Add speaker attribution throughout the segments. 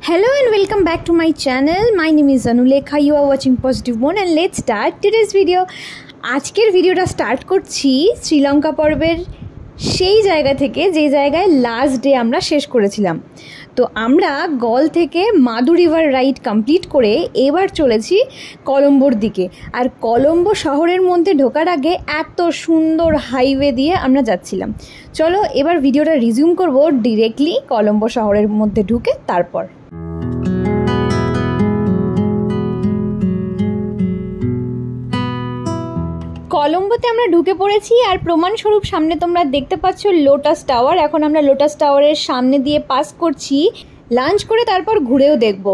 Speaker 1: Hello and welcome back to my channel. My name is Anulekha. You are watching Positive One and let's start today's video. আজকের ভিডিওটা start করছি শ্রীলঙ্কা পর্বের সেই জায়গা থেকে যে জায়গায় লাস্ট ডে আমরা শেষ করেছিলাম। তো আমরা গল থেকে মাদু রিভার রাইড কমপ্লিট করে এবার চলেছি কলম্বোর দিকে। আর কলম্বো শহরের মধ্যে ঢোকার আগে এত সুন্দর হাইওয়ে দিয়ে আমরা যাচ্ছিলাম। চলো এবার ভিডিওটা রিজিউম করব ডিরেক্টলি কলম্বো শহরের মধ্যে ঢুকে। তারপর কলম্বোতে আমরা ঢুকে পড়েছি আর প্রমাণস্বরূপ সামনে তোমরা দেখতে পাচ্ছ লোটাস টাওয়ার। এখন আমরা লোটাস টাওয়ারের সামনে দিয়ে পাস করছি, লাঞ্চ করে তারপর ঘুরেও দেখব।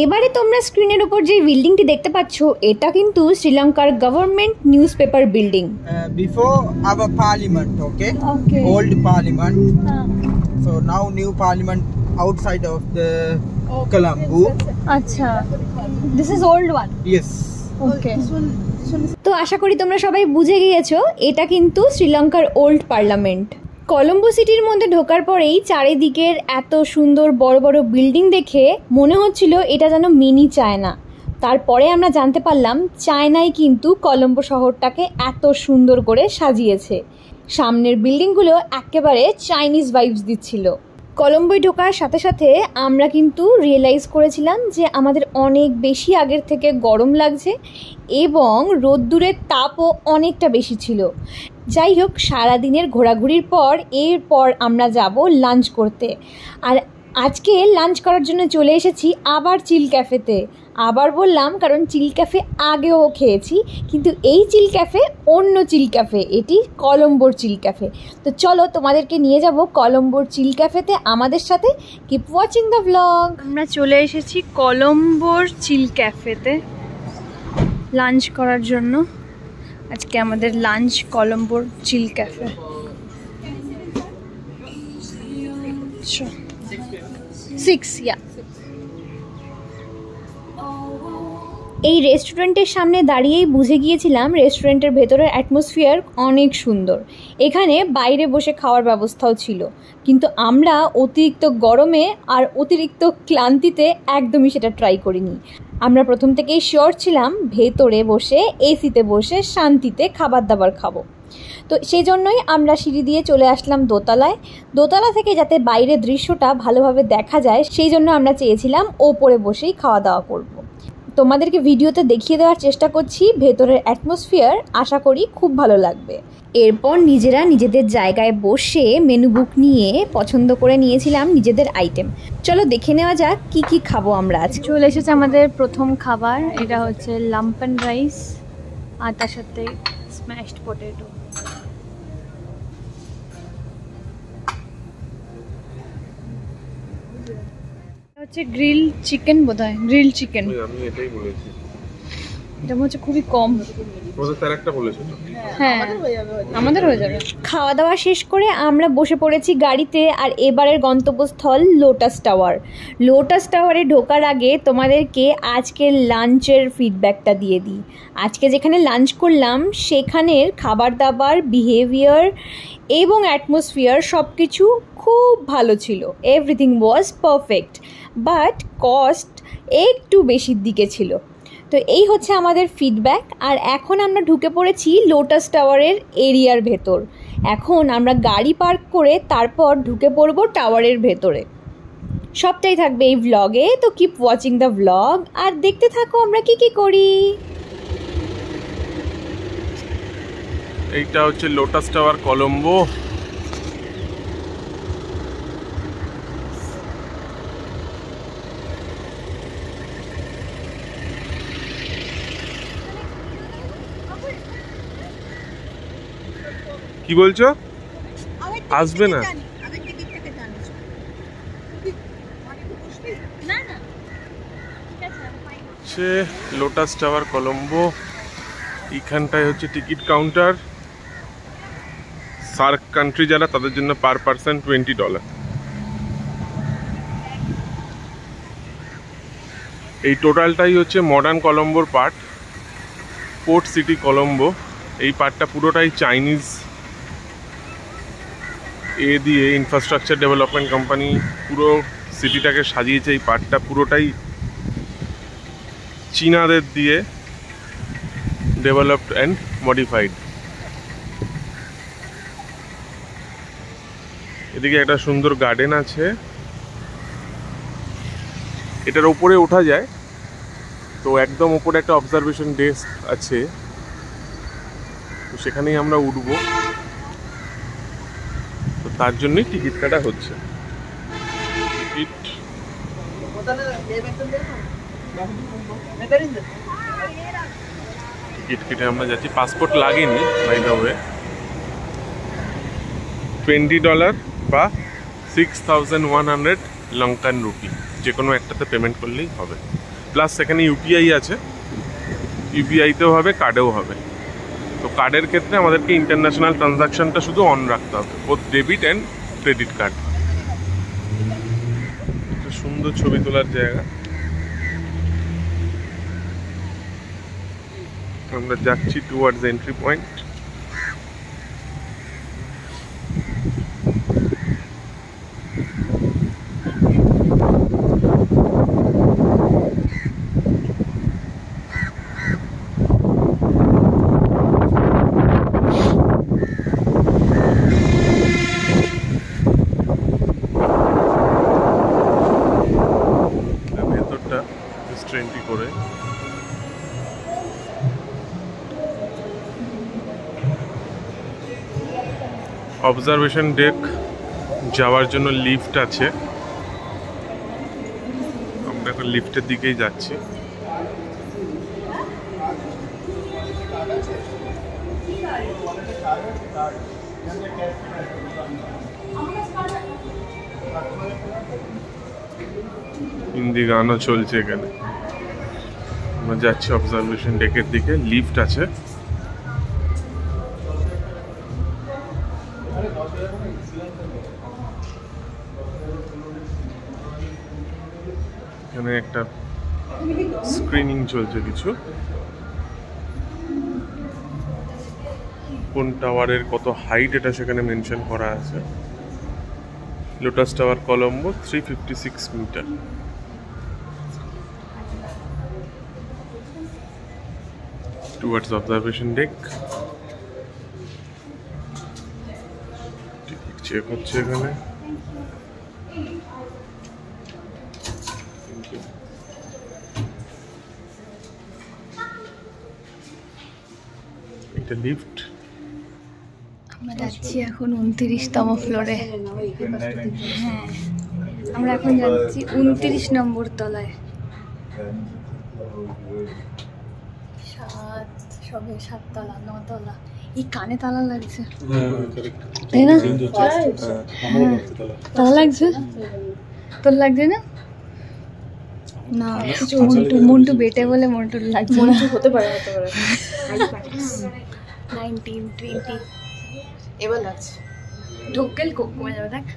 Speaker 1: এবারে তোমরা স্ক্রিনের উপর যে বিল্ডিংটি দেখতে পাচ্ছ এটা কিন্তু শ্রীলঙ্কার government news paper building.
Speaker 2: Before our parliament, okay, old parliament. So now new parliament outside of the Colombo.
Speaker 1: আচ্ছা, this is old one.
Speaker 2: Yes,
Speaker 1: okay. তো আশা করি তোমরা সবাই বুঝে গিয়েছো এটা কিন্তু শ্রীলঙ্কার ওল্ড পার্লামেন্ট। কলম্বো সিটির মধ্যে ঢোকার পরেই চারিদিকের এত সুন্দর বড় বড় বিল্ডিং দেখে মনে হচ্ছিল এটা যেন মিনি চায়না। তারপরে আমরা জানতে পারলাম চায়নাই কিন্তু কলম্বো শহরটাকে এত সুন্দর করে সাজিয়েছে। সামনের বিল্ডিংগুলো একেবারে চাইনিজ ভাইবস দিচ্ছিল। কলম্বোয় ঢোকার সাথে সাথে আমরা কিন্তু রিয়েলাইজ করেছিলাম যে আমাদের অনেক বেশি আগের থেকে গরম লাগছে এবং রোদ্দুরের তাপও অনেকটা বেশি ছিল। যাই হোক, সারাদিনের ঘোরাঘুরির পর এরপর আমরা যাব লাঞ্চ করতে। আর আজকে লাঞ্চ করার জন্য চলে এসেছি আবার চিল ক্যাফেতে। আবার বললাম কারণ চিল ক্যাফে আগেও খেয়েছি, কিন্তু এই চিল ক্যাফে অন্য চিল ক্যাফে, এটি কলম্বোর চিল ক্যাফে। তো চলো তোমাদেরকে নিয়ে যাব কলম্বোর চিল ক্যাফেতে আমাদের সাথে। Keep watching the blog. আমরা চলে এসেছি কলম্বোর চিল ক্যাফেতে লাঞ্চ করার জন্য। আজকে আমাদের লাঞ্চ কলম্বোর চিল ক্যাফে। এই রেস্টুরেন্টের সামনে দাঁড়িয়েই বুঝে গিয়েছিলাম রেস্টুরেন্টের ভেতরের অ্যাটমসফিয়ার অনেক সুন্দর। এখানে বাইরে বসে খাওয়ার ব্যবস্থাও ছিল, কিন্তু আমরা অতিরিক্ত গরমে আর অতিরিক্ত ক্লান্তিতে একদমই সেটা ট্রাই করিনি। আমরা প্রথম থেকেই শিওর ছিলাম ভেতরে বসে এসিতে বসে শান্তিতে খাবার দাবার খাবো। তো সেই জন্যই আমরা সিঁড়ি দিয়ে চলে আসলাম দোতলায়। দোতলা থেকে যাতে বাইরের দৃশ্যটা ভালোভাবে দেখা যায় সেই জন্য আমরা চেয়েছিলাম ওপরে বসেই খাওয়া দাওয়া করব। তোমাদেরকে ভিডিওতে দেখিয়ে দেওয়ার চেষ্টা করছি ভেতরের অ্যাটমসফিয়ার, আশা করি খুব ভালো লাগবে। এরপর নিজেরা নিজেদের জায়গায় বসে মেনু বুক নিয়ে পছন্দ করে নিয়েছিলাম নিজেদের আইটেম। চলো দেখে নেওয়া যাক কি কি খাবো আমরা আজ। চলে এসেছে আমাদের প্রথম খাবার, এটা হচ্ছে লাম্পেন রাইস আর তার সাথে স্ম্যাশড পটেটো। হচ্ছে গ্রিল চিকেন, বোধহয় গ্রিল চিকেন। আমি এটাই বলেছি, এটা হচ্ছে খুবই কম। হ্যাঁ, আমাদের হয়ে যাবে। খাওয়া দাওয়া শেষ করে আমরা বসে পড়েছি গাড়িতে। আর এবারের গন্তব্যস্থল লোটাস টাওয়ার। লোটাস টাওয়ারে ঢোকার আগে তোমাদেরকে আজকের লাঞ্চের ফিডব্যাকটা দিয়ে দিই। আজকে যেখানে লাঞ্চ করলাম সেখানের খাবার দাবার, বিহেভিয়ার এবং অ্যাটমসফিয়ার সব কিছু খুব ভালো ছিল। Everything was perfect, but cost একটু বেশির দিকে ছিল। তো এই হচ্ছে আমাদের ফিডব্যাক। আর এখন আমরা ঢুকে পড়েছি লোটাস টাওয়ারের এরিয়ার ভেতর। এখন আমরা গাড়ি পার্ক করে তারপর ঢুকে পড়বো টাওয়ারের ভেতরে। সবটাই থাকবে এই ভ্লগে, তো কিপ ওয়াচিং দ্য ভ্লগ আর দেখতে থাকো আমরা কি কি করি।
Speaker 3: এইটা হচ্ছে লোটাস টাওয়ার কলম্বো। কি বলছো? আসবে না? সে লোটাস টাওয়ার কলম্বো। এইখানটায় হচ্ছে টিকিট কাউন্টার। সার্ক কান্ট্রি যারা তাদের জন্য পার পারসন $20। এই টোটালটাই হচ্ছে মডার্ন কলম্বোর পার্ট, পোর্ট সিটি কলম্বো। এই পার্টটা পুরোটাই চাইনিজ দিয়ে ইনফ্রাস্ট্রাকচার ডেভেলপমেন্ট কোম্পানি পুরো সিটিটাকে সাজিয়েছে। এই পার্টটা পুরোটাই চীনাদের দিয়ে ডেভেলপড অ্যান্ড মডিফাইড। এদিকে একটা সুন্দর গার্ডেন আছে, এটার উপরে ওঠা যায়। তো একদম উপরে একটা অবজারভেশন ডেস্ক আছে, তো সেখানেই আমরা উঠবো। তো তার জন্যই টিকিট কাটা হচ্ছে। টিকিট কেটে আমরা যাচ্ছি। পাসপোর্ট লাগেনি বাই দ্য ওয়ে। $20 বা 6100 লঙ্কান রুপি, যে কোনো একটাতে পেমেন্ট করলেই হবে। প্লাস সেখানে ইউপিআই আছে, ইউপিআইতেও হবে, কার্ডেও হবে। তো কার্ডের ক্ষেত্রে আমাদেরকে ইন্টারন্যাশনাল ট্রানজাকশনটা শুধু অন রাখতে হবে, both debit and credit card. সুন্দর ছবি তোলার জায়গা। আমরা যাচ্ছি টুয়ার্ডস এন্ট্রি পয়েন্ট। ভেতরটা ট্রেনটি করে অবজারভেশন ডেক যাওয়ার জন্য লিফট আছে। আমরা এখন লিফটের দিকেই যাচ্ছি। হিন্দি গানও চলছে এখানে। আমরা যাচ্ছি অবজারভেশন ডেকের দিকে, লিফট আছে। এখানে একটা স্ক্রিনিং চলছে কিছু, কোন টাওয়ারের কত হাইট এটা সেখানে মেনশন করা আছে। Lotus tower Colombo 356 metre. Towards observation deck. Ticket check হচ্ছে এখানে। এটা লিফট।
Speaker 1: আমরা যাচ্ছি এখন 29তম ফ্লোরে। হ্যাঁ, আমরা এখন যাচ্ছি 29 নম্বর তলায়। সবে 7 তলা 9 তলা। এই কানে তালা লাগছে, তাই না? তালা লাগছে, তোর লাগছে না? না, কিছু মন্টু বেটে বলে মন্টুর লাগছে না।
Speaker 4: হতে পারে
Speaker 1: 19, 20
Speaker 4: এবার লাগছে।
Speaker 1: ঢোকেল কমে যাবে, দেখ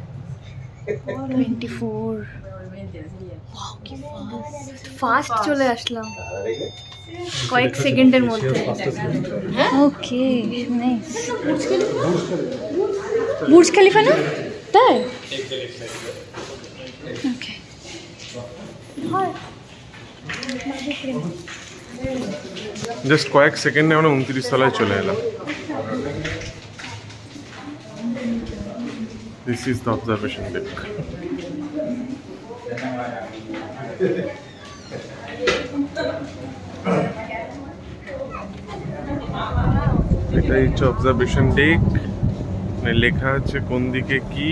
Speaker 1: 24। ফাস্ট চলে আসলাম কয়েক সেকেন্ডের মধ্যে। ওকে, নাইস। বুর্জ খলিফা না তাই? ওকে,
Speaker 3: জাস্ট কয়েক সেকেন্ডে আমরা 29 তলায় চলে এলাম। This is the observation day. এটাই হচ্ছে অবজারভেশন ডেক। লেখা আছে কোন দিকে কি।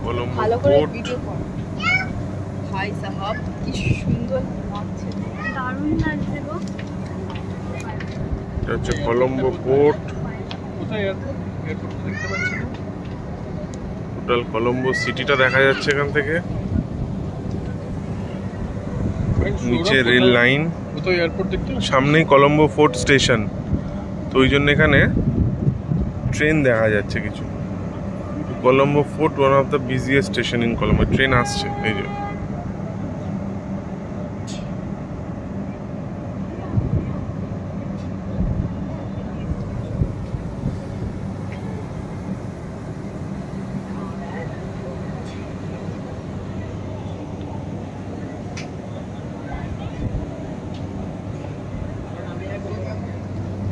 Speaker 3: কলম্বো পোর্ট।
Speaker 4: ভাই সাহাব কি সুন্দর লাগছে,
Speaker 1: দারুণ লাগছে গো।
Speaker 3: এটা হচ্ছে কলম্বো পোর্ট। টোটাল কলম্বো সিটিটা দেখা যাচ্ছে এখান থেকে। নিচে রেল লাইন, সামনেই কলম্বো ফোর্ট স্টেশন। তো ওই জন্য এখানে ট্রেন দেখা যাচ্ছে কিছু। Colombo fort one of the busiest station in Colombo. Train আসছে এই যে।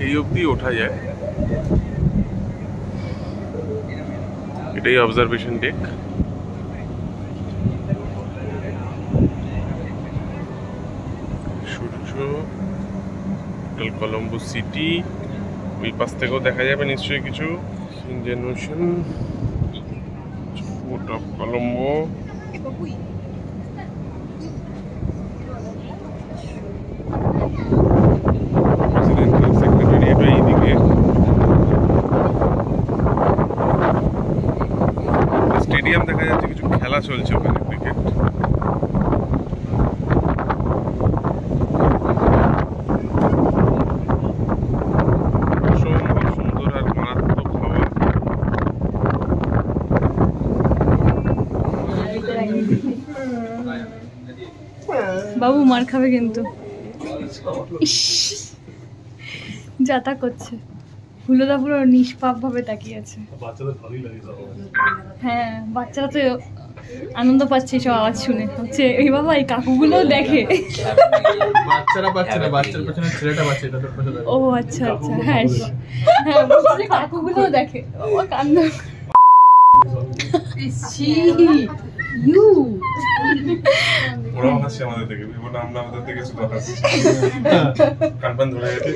Speaker 3: এই অবধি ওঠা যায়। এটাই অবজারভেশন ডেক। সূর্য, কলম্বো সিটি, ওই পাশ থেকেও দেখা যাবে নিশ্চয়ই কিছু। Indian ocean, port of Colombo. Presidential secretariat এইদিকে। স্টেডিয়াম দেখা যাচ্ছে, কিছু খেলা চলছে ওখানে, ক্রিকেট। সুন্দর আর মারাত্মক হাওয়া।
Speaker 1: বাবু মার খাবে কিন্তু। যাতা করছে। হুলোদা পুরো নিষ্পাপ ভাবে তাকিয়ে আছে। হ্যাঁ, বাচ্চারা তো আনন্দ পাচ্ছে সব আওয়াজ শুনে। হচ্ছে এই বাবা, এই কাকুগুলোও দেখে। ও আচ্ছা আচ্ছা, হ্যাঁ হ্যাঁ, বলছে কাকুগুলোও দেখে। বাবা কান্দ।
Speaker 3: ওরাও হাসছে আমাদের থেকে, আমরা আমাদের থেকে শুধু হাসছি। কানপান ধরে গেছে।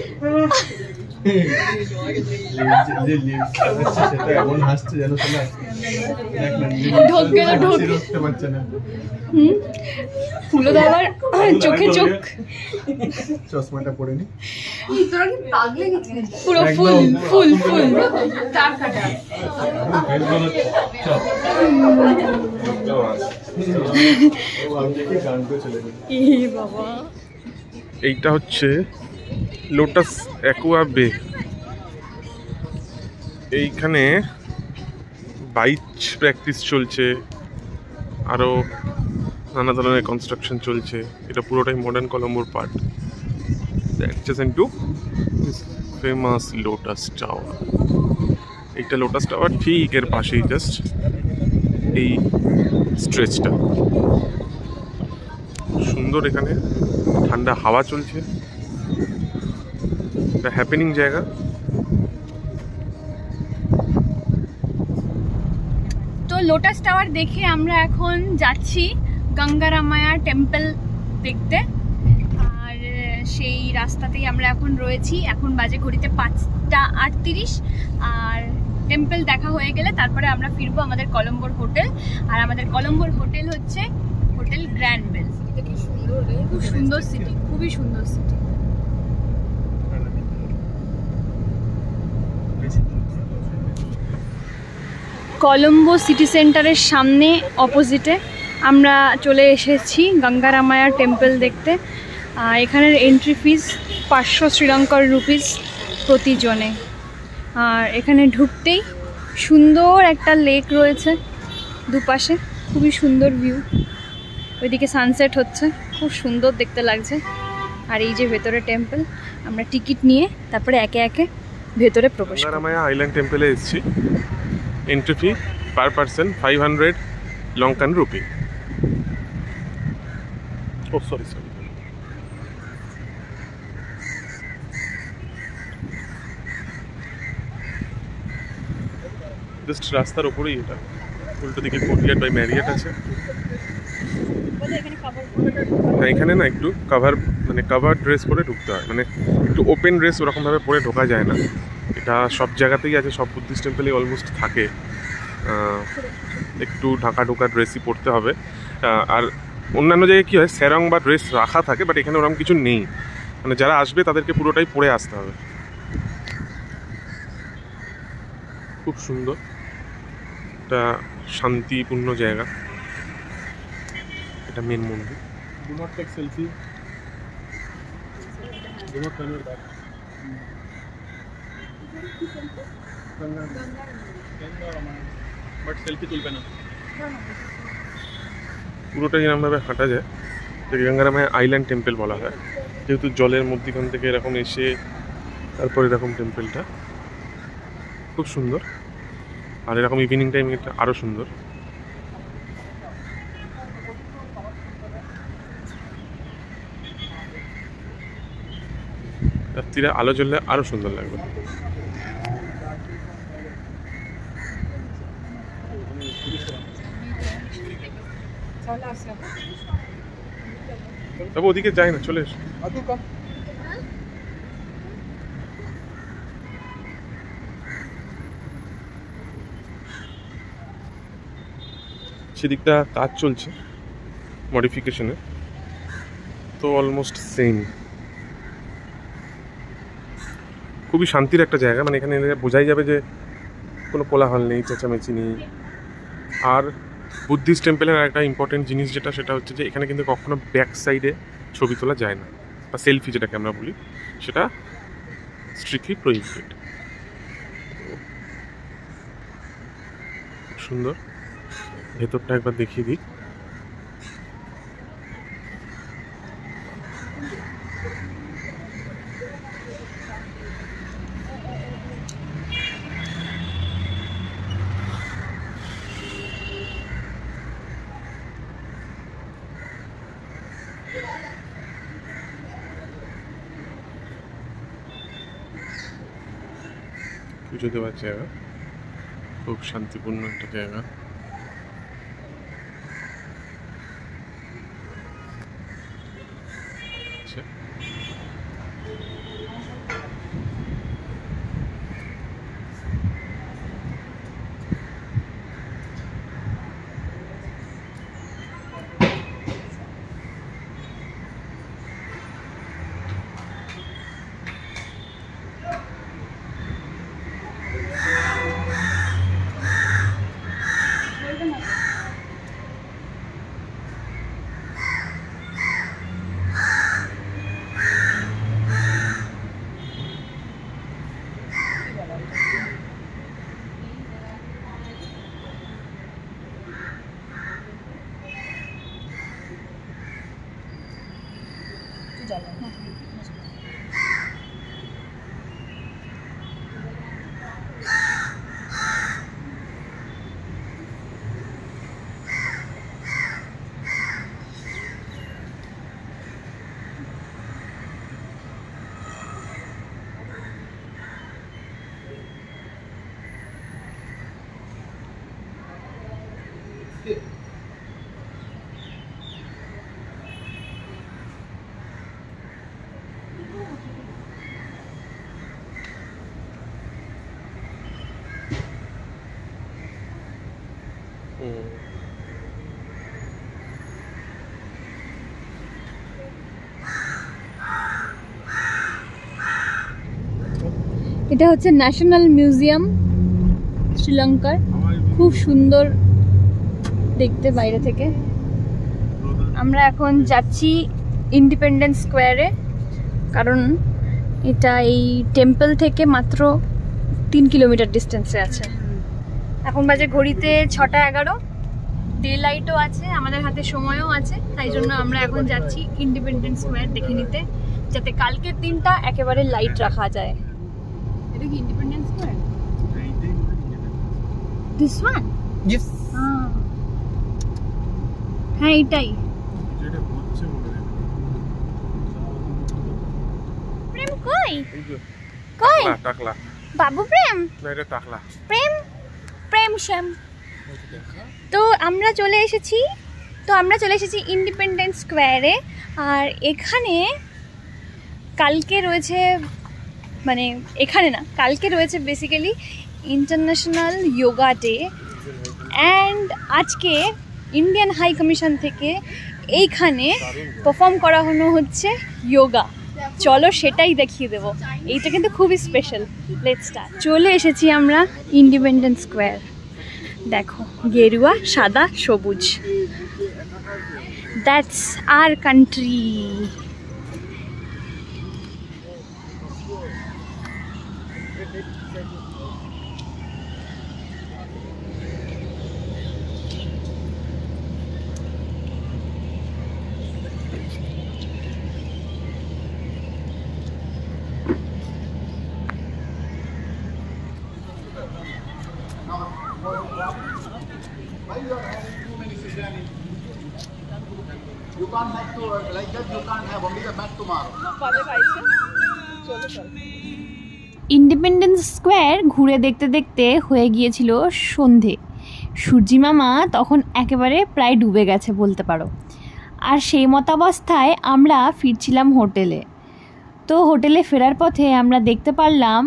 Speaker 2: এমন হাসছে যেন
Speaker 1: ঢোকতে পারছে না। হুলোদা আবার চোখে চোখ,
Speaker 2: চশমাটা পরে নি।
Speaker 1: পুরো ফুল ফুল ফুল।
Speaker 3: এইটা হচ্ছে লোটাস অ্যাকোয়া বে। এইখানে বাইচ প্র্যাকটিস চলছে, আরও নানা ধরনের কনস্ট্রাকশন চলছে। এটা পুরোটাই মডার্ন কলম্বোর part. Adjacent to this famous lotus tower. এইটা লোটাস টাওয়ার ঠিক এর পাশেই, জাস্ট এই স্ট্রেচটা। সুন্দর, এখানে ঠান্ডা হাওয়া চলছে, একটা হ্যাপেনিং জায়গা।
Speaker 1: তো লোটাস টাওয়ার দেখে আমরা এখন যাচ্ছি গঙ্গারামায়া টেম্পল দেখতে। আর সেই রাস্তাতেই আমরা এখন রয়েছি। এখন বাজে ঘড়িতে 5:38। আর টেম্পল দেখা হয়ে গেলে তারপরে আমরা ফিরবো আমাদের কলম্বোর হোটেল। আর আমাদের কলম্বোর হোটেল হচ্ছে হোটেল গ্র্যান্ড বেল।
Speaker 4: কি সুন্দর রে,
Speaker 1: খুব সুন্দর সিটি, খুবই সুন্দর সিটি। কলম্বো সিটি সেন্টারের সামনে অপোজিটে আমরা চলে এসেছি গঙ্গারামায়া টেম্পল দেখতে। এখানের এন্ট্রি ফিস 500 শ্রীলঙ্কার রুপিস প্রতিজনে। আর এখানে ঢুকতেই সুন্দর একটা লেক রয়েছে দুপাশে, খুবই সুন্দর ভিউ। ওইদিকে সানসেট হচ্ছে, খুব সুন্দর দেখতে লাগছে। আর এই যে ভেতরে টেম্পল, আমরা টিকিট নিয়ে তারপরে একে একে ভেতরে প্রবেশ করব।
Speaker 3: গঙ্গারামায়া আইল্যান্ড টেম্পলে এসেছি। Entry fee per person 500 Lankan rupee. Oh sorry sorry, just রাস্তার ওপরেই এটা। উল্টো দিকে কোর্টইয়ার্ড বাই ম্যারিয়েট আছে। হ্যাঁ, এখানে না একটু কাভার ড্রেস পরে ঢুকতে হয়, মানে একটু ওপেন ড্রেস ওরকমভাবে পরে ঢোকা যায় না। এটা সব জায়গাতেই আছে, সব বুদ্ধিস্ট টেম্পলে অলমোস্ট থাকে। একটু ঢাকা ড্রেসই পরতে হবে। আর অন্যান্য জায়গায় কী হয়, স্যারং বা ড্রেস রাখা থাকে, বাট এখানে ওরকম কিছু নেই। মানে যারা আসবে তাদেরকে পুরোটাই পরে আসতে হবে। খুব সুন্দর, একটা শান্তিপূর্ণ জায়গা। এটা মেন মন্দির।
Speaker 2: Do not take selfie. Do not turn your back. But selfie তুলবে না।
Speaker 3: পুরোটাই এরকমভাবে হাঁটা যায়। গঙ্গারামায়া আইল্যান্ড টেম্পল বলা হয়, যেহেতু জলের মধ্যখান থেকে এরকম এসে তারপর এরকম টেম্পলটা খুব সুন্দর। আর এরকম ইভিনিং টাইম এটা আরও সুন্দর। রাত্রিরে আলো জ্বললে আরো সুন্দর লাগবে। তবে ওদিকে যাই না, চলে এসো। সেদিকটা কাজ চলছে মডিফিকেশনে, তো অলমোস্ট সেম। খুবই শান্তির একটা জায়গা, মানে এখানে বোঝাই যাবে যে কোনো কোলাহল নেই, চেঁচামেচি নেই। আর বুদ্ধিস্ট টেম্পলের একটা ইম্পর্টেন্ট জিনিস যেটা, সেটা হচ্ছে যে এখানে কিন্তু কখনো ব্যাক সাইডে ছবি তোলা যায় না, বা সেলফি যেটাকে আমরা বলি, সেটা স্ট্রিক্টলি প্রহিবিটেড। খুব সুন্দর, ভেতরটা একবার দেখিয়ে দিই। পুজো দেওয়ার জায়গা, খুব শান্তিপূর্ণ একটা জায়গা।
Speaker 1: এটা হচ্ছে ন্যাশনাল মিউজিয়াম শ্রীলঙ্কার, খুব সুন্দর দেখতে বাইরে থেকে। আমরা এখন যাচ্ছি ইন্ডিপেন্ডেন্স স্কোয়ারে, কারণ এটা এই টেম্পল থেকে মাত্র 3 কিলোমিটার ডিস্টেন্সে আছে। এখন বাজে ঘড়িতে 6:11, ডে লাইটও আছে, আমাদের হাতে সময়ও আছে, তাই জন্য আমরা এখন যাচ্ছি ইন্ডিপেন্ডেন্স স্কোয়ার দেখে নিতে, যাতে কালকের দিনটা একেবারে লাইট রাখা যায়।
Speaker 4: এটা কি independence square?
Speaker 1: This one?
Speaker 2: Yes.
Speaker 1: হ্যাঁ এটাই। প্রেম কই? কই?
Speaker 3: টাকলা
Speaker 1: বাবু প্রেম?
Speaker 3: না, এটা টাকলা।
Speaker 1: প্রেম প্রেম শ্যাম। তো আমরা চলে এসেছি ইন্ডিপেন্ডেন্স স্কোয়ারে। আর এখানে কালকে রয়েছে, মানে এখানে না, কালকে রয়েছে basically international yoga day, and আজকে ইন্ডিয়ান হাই কমিশন থেকে এইখানে পারফর্ম করানো হচ্ছে যোগা। চলো সেটাই দেখিয়ে দেবো, এইটা কিন্তু খুবই স্পেশাল। Let's start. চলে এসেছি আমরা ইন্ডিপেন্ডেন্স স্কোয়ার। দেখো, গেরুয়া, সাদা, সবুজ, that's our country.
Speaker 5: You can't have to like that. You can't have only the back tomorrow.
Speaker 4: কবে পাইছো?
Speaker 1: ইন্ডিপেন্ডেন্স স্কোয়ার ঘুরে দেখতে দেখতে হয়ে গিয়েছিল সন্ধে। সূর্যি মামা তখন একেবারে প্রায় ডুবে গেছে বলতে পারো। আর সেই মতাবস্থায় আমরা ফিরছিলাম হোটেলে। তো হোটেলে ফেরার পথে আমরা দেখতে পারলাম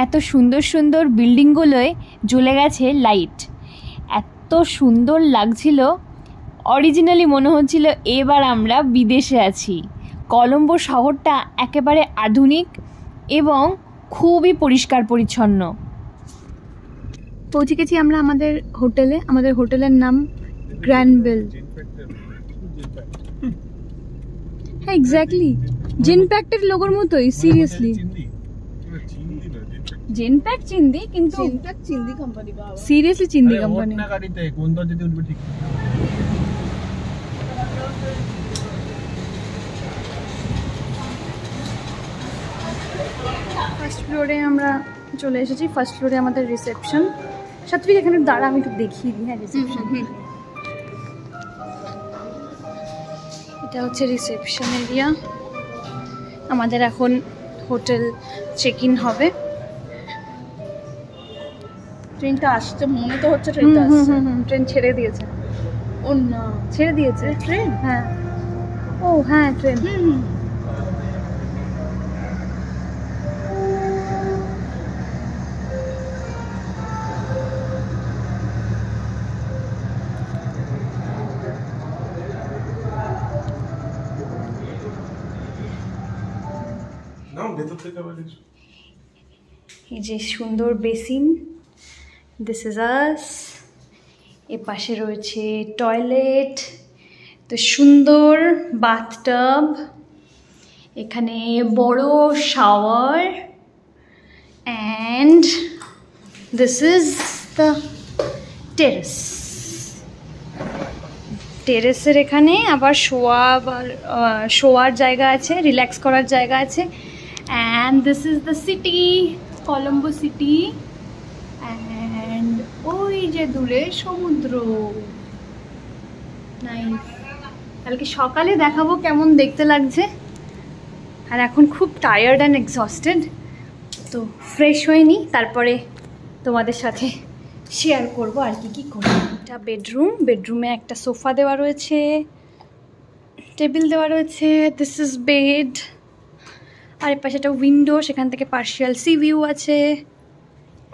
Speaker 1: এত সুন্দর সুন্দর বিল্ডিংগুলোয় জ্বলে গেছে লাইট। এত সুন্দর লাগছিল, অরিজিনালি মনে হচ্ছিল এবার আমরা বিদেশে আছি। কলম্বো শহরটা একেবারে আধুনিক এবং খুবই পরিষ্কার পরিচ্ছন্ন। পৌঁছে গেছি আমরা আমাদের হোটেলে। আমাদের হোটেলের নাম গ্র্যান্ডবেল। হ্যাঁ এক্স্যাক্টলি, জেনপ্যাক্টের লোগোর মতোই। সিরিয়াসলি জেনপ্যাক চিন্দি, কিন্তু
Speaker 4: চিন্দি কোম্পানি বাবা,
Speaker 1: সিরিয়াসলি চিন্দি কোম্পানি।
Speaker 2: গাড়িতে কোন দরজাতে উঠবে ঠিক?
Speaker 1: ফার্স্ট ফ্লোরে আমরা চলে এসেছি। ফার্স্ট ফ্লোরে আমাদের রিসেপশন। সাত্বিক এখানে দাঁড়া, আমি একটু দেখিয়ে দিই। হ্যাঁ রিসেপশন, এটা হচ্ছে রিসেপশন এরিয়া। আমাদের এখন হোটেল চেক ইন হবে।
Speaker 4: ট্রেনটা আসছে মনে তো হচ্ছে, ট্রেনটা আসছে।
Speaker 1: ট্রেন ছেড়ে দিয়েছে।
Speaker 4: ও না,
Speaker 1: ছেড়ে দিয়েছে
Speaker 4: ট্রেন?
Speaker 1: হ্যাঁ, ও হ্যাঁ ট্রেন। এই যে সুন্দর বেসিন, দিস ইজ আস। এ পাশে রয়েছে টয়লেট, তো সুন্দর বাথটাব, এখানে বড় shower, and this is the terrace. টেরেসের এখানে আবার শোয়ার জায়গা আছে, রিল্যাক্স করার জায়গা আছে। And this is the city, Colombo city, and ওই যে দূরে সমুদ্র। নাইস। কালকে সকালে দেখাবো কেমন দেখতে লাগছে। আর এখন খুব টায়ার্ড অ্যান্ড এক্সস্টেড, তো ফ্রেশ হয়নি, তারপরে তোমাদের সাথে শেয়ার করবো আর কি করবো। এটা বেডরুম। বেডরুমে একটা সোফা দেওয়া রয়েছে, টেবিল দেওয়া রয়েছে। This is bed. আর এর পাশে একটা উইন্ডো, সেখান থেকে পার্শিয়াল সি ভিউ আছে।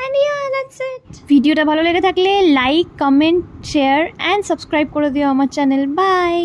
Speaker 1: And yeah, that's it. ভিডিওটা ভালো লেগে থাকলে like, comment, share and subscribe করে দিও আমার চ্যানেল। বাই।